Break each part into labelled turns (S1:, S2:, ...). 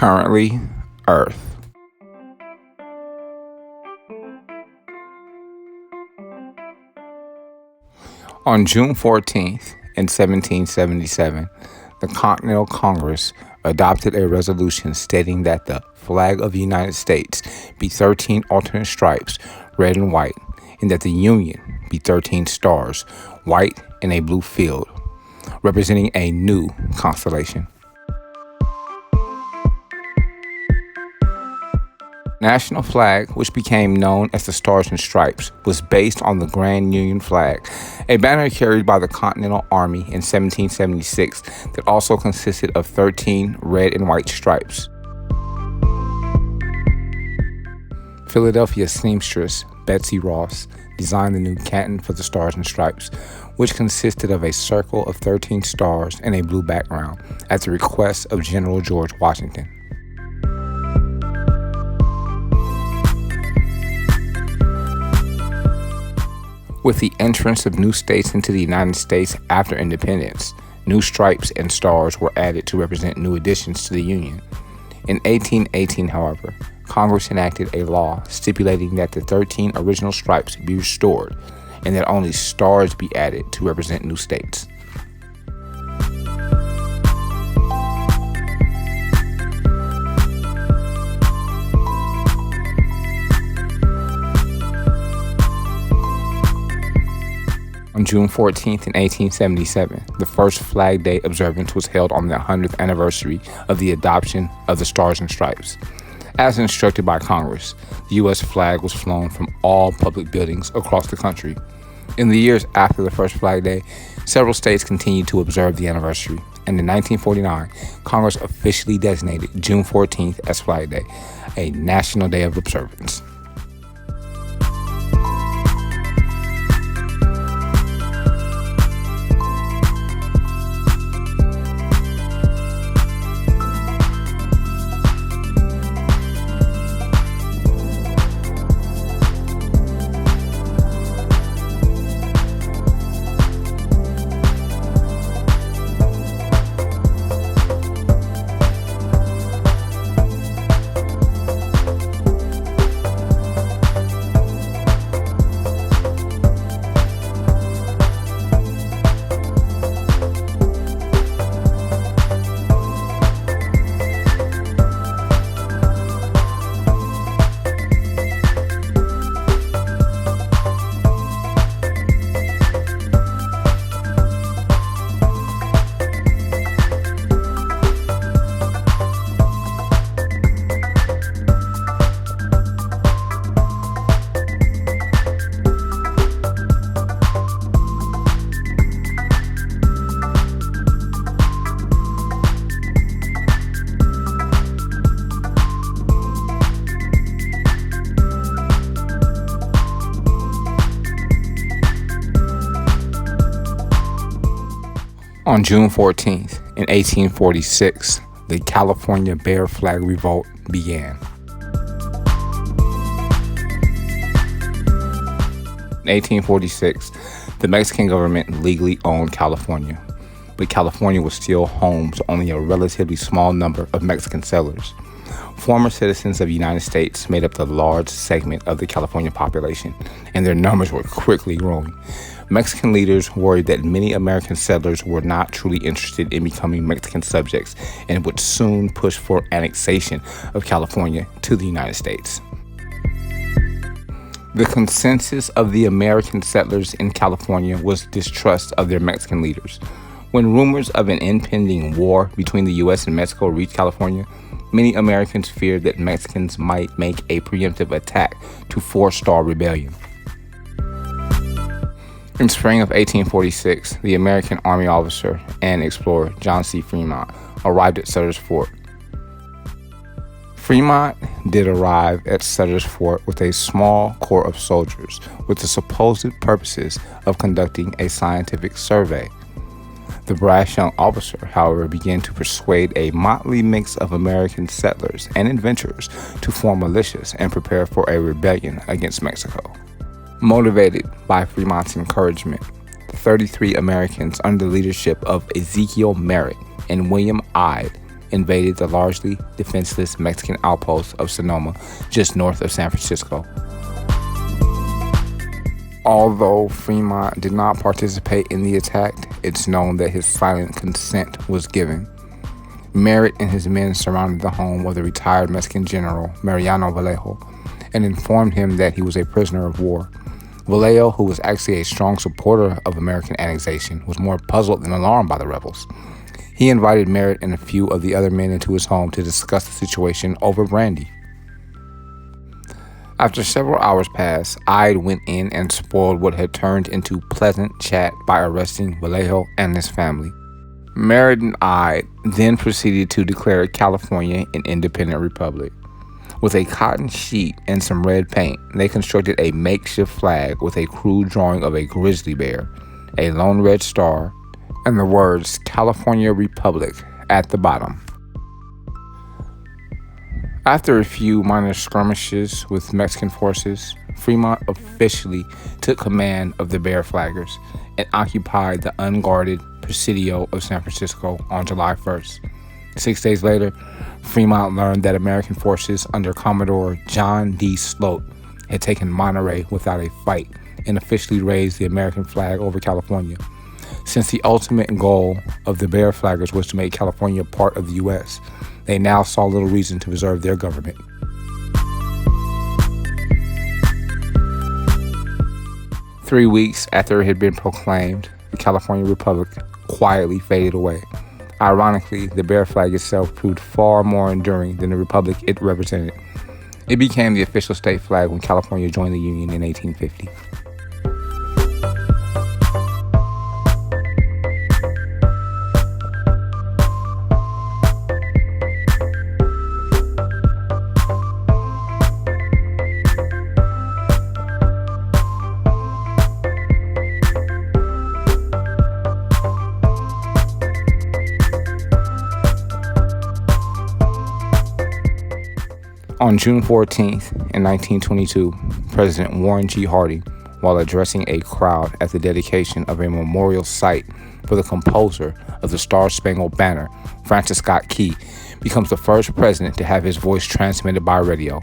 S1: Currently, Earth. On June 14th, in 1777, the Continental Congress adopted a resolution stating that the flag of the United States be 13 alternate stripes, red and white, and that the Union be 13 stars, white in a blue field, representing a new constellation. National flag, which became known as the Stars and Stripes, was based on the Grand Union flag, a banner carried by the Continental Army in 1776 that also consisted of 13 red and white stripes. Philadelphia seamstress Betsy Ross designed the new canton for the Stars and Stripes, which consisted of a circle of 13 stars and a blue background, at the request of General George Washington. With the entrance of new states into the United States after independence, new stripes and stars were added to represent new additions to the Union. In 1818, however, Congress enacted a law stipulating that the 13 original stripes be restored and that only stars be added to represent new states. On June 14th in 1877, the first Flag Day observance was held on the 100th anniversary of the adoption of the Stars and Stripes. As instructed by Congress, the U.S. flag was flown from all public buildings across the country. In the years after the first Flag Day, several states continued to observe the anniversary, and in 1949, Congress officially designated June 14th as Flag Day, a national day of observance. On June 14th, in 1846, the California Bear Flag Revolt began. In 1846, the Mexican government legally owned California, but California was still home to only a relatively small number of Mexican settlers. Former citizens of the United States made up the large segment of the California population, and their numbers were quickly growing. Mexican leaders worried that many American settlers were not truly interested in becoming Mexican subjects and would soon push for annexation of California to the United States. The consensus of the American settlers in California was distrust of their Mexican leaders. When rumors of an impending war between the U.S. and Mexico reached California, many Americans feared that Mexicans might make a preemptive attack to forestall rebellion. In spring of 1846, the American Army officer and explorer John C. Fremont arrived at Sutter's Fort. Fremont did arrive at Sutter's Fort with a small corps of soldiers with the supposed purposes of conducting a scientific survey. The brash young officer, however, began to persuade a motley mix of American settlers and adventurers to form militias and prepare for a rebellion against Mexico. Motivated by Fremont's encouragement, 33 Americans under the leadership of Ezekiel Merritt and William Ide invaded the largely defenseless Mexican outpost of Sonoma, just north of San Francisco. Although Fremont did not participate in the attack, it's known that his silent consent was given. Merritt and his men surrounded the home of the retired Mexican general Mariano Vallejo and informed him that he was a prisoner of war. Vallejo, who was actually a strong supporter of American annexation, was more puzzled than alarmed by the rebels. He invited Merritt and a few of the other men into his home to discuss the situation over brandy. After several hours passed, Ide went in and spoiled what had turned into pleasant chat by arresting Vallejo and his family. Merritt and Ide then proceeded to declare California an independent republic. With a cotton sheet and some red paint, they constructed a makeshift flag with a crude drawing of a grizzly bear, a lone red star, and the words California Republic at the bottom. After a few minor skirmishes with Mexican forces, Fremont officially took command of the Bear Flaggers and occupied the unguarded Presidio of San Francisco on July 1st. 6 days later, Fremont learned that American forces under Commodore John D. Sloat had taken Monterey without a fight and officially raised the American flag over California. Since the ultimate goal of the Bear Flaggers was to make California part of the U.S., they now saw little reason to preserve their government. Three weeks after it had been proclaimed, the California Republic quietly faded away. Ironically, the Bear flag itself proved far more enduring than the republic it represented. It became the official state flag when California joined the Union in 1850. On June 14th, in 1922, President Warren G. Harding, while addressing a crowd at the dedication of a memorial site for the composer of the Star-Spangled Banner, Francis Scott Key, becomes the first president to have his voice transmitted by radio.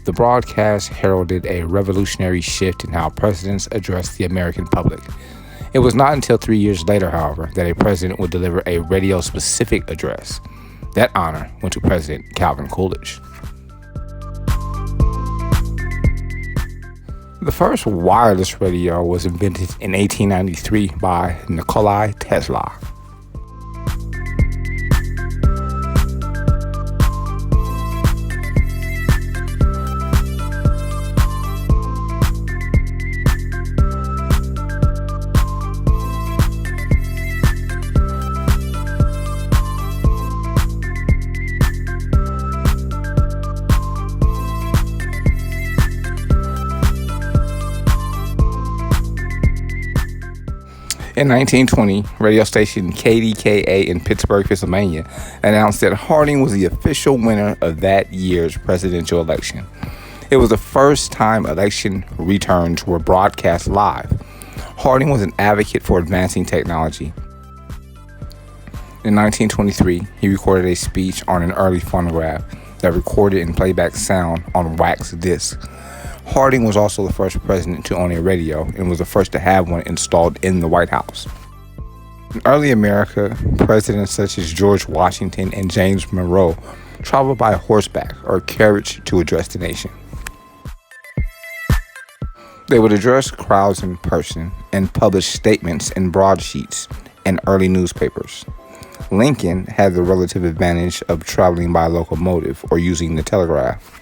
S1: The broadcast heralded a revolutionary shift in how presidents address the American public. It was not until 3 years later, however, that a president would deliver a radio-specific address. That honor went to President Calvin Coolidge. The first wireless radio was invented in 1893 by Nikola Tesla. In 1920, radio station KDKA in Pittsburgh, Pennsylvania, announced that Harding was the official winner of that year's presidential election. It was the first time election returns were broadcast live. Harding was an advocate for advancing technology. In 1923, he recorded a speech on an early phonograph that recorded and played back sound on wax discs. Harding was also the first president to own a radio and was the first to have one installed in the White House. In early America, presidents such as George Washington and James Monroe traveled by horseback or carriage to address the nation. They would address crowds in person and publish statements in broadsheets and early newspapers. Lincoln had the relative advantage of traveling by locomotive or using the telegraph.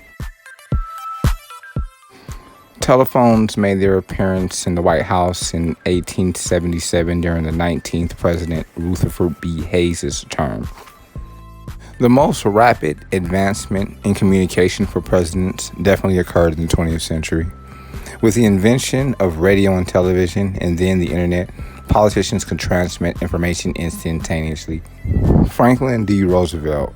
S1: Telephones made their appearance in the White House in 1877 during the 19th President Rutherford B. Hayes' term. The most rapid advancement in communication for presidents definitely occurred in the 20th century. With the invention of radio and television and then the internet, politicians could transmit information instantaneously. Franklin D. Roosevelt,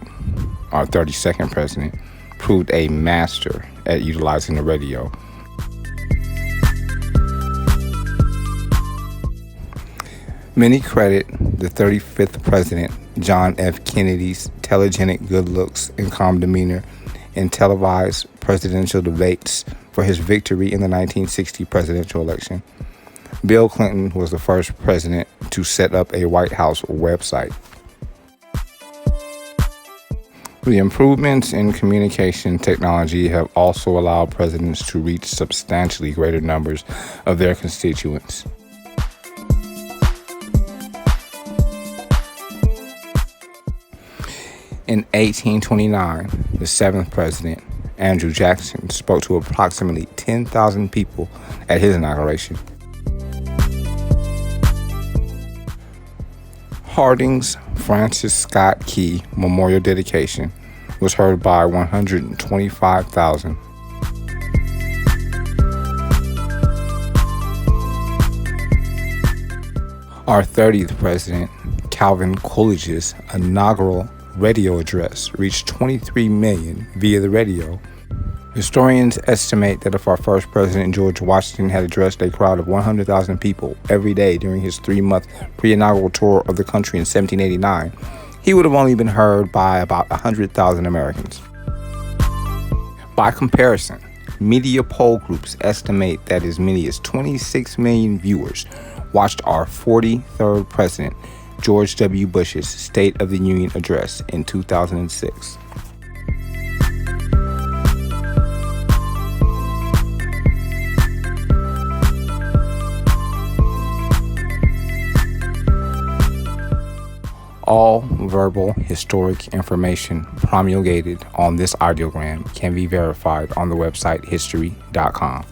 S1: our 32nd president, proved a master at utilizing the radio. Many credit the 35th president John F. Kennedy's telegenic good looks and calm demeanor in televised presidential debates for his victory in the 1960 presidential election. Bill Clinton was the first president to set up a White House website. The improvements in communication technology have also allowed presidents to reach substantially greater numbers of their constituents. In 1829, the seventh president, Andrew Jackson, spoke to approximately 10,000 people at his inauguration. Harding's Francis Scott Key Memorial dedication was heard by 125,000. Our 30th president, Calvin Coolidge's inaugural radio address reached 23 million via the radio. Historians estimate that if our first president, George Washington, had addressed a crowd of 100,000 people every day during his 3-month pre-inaugural tour of the country in 1789, he would have only been heard by about 100,000 Americans. By comparison, media poll groups estimate that as many as 26 million viewers watched our 43rd president, George W. Bush's State of the Union address in 2006. All verbal historic information promulgated on this audiogram can be verified on the website history.com.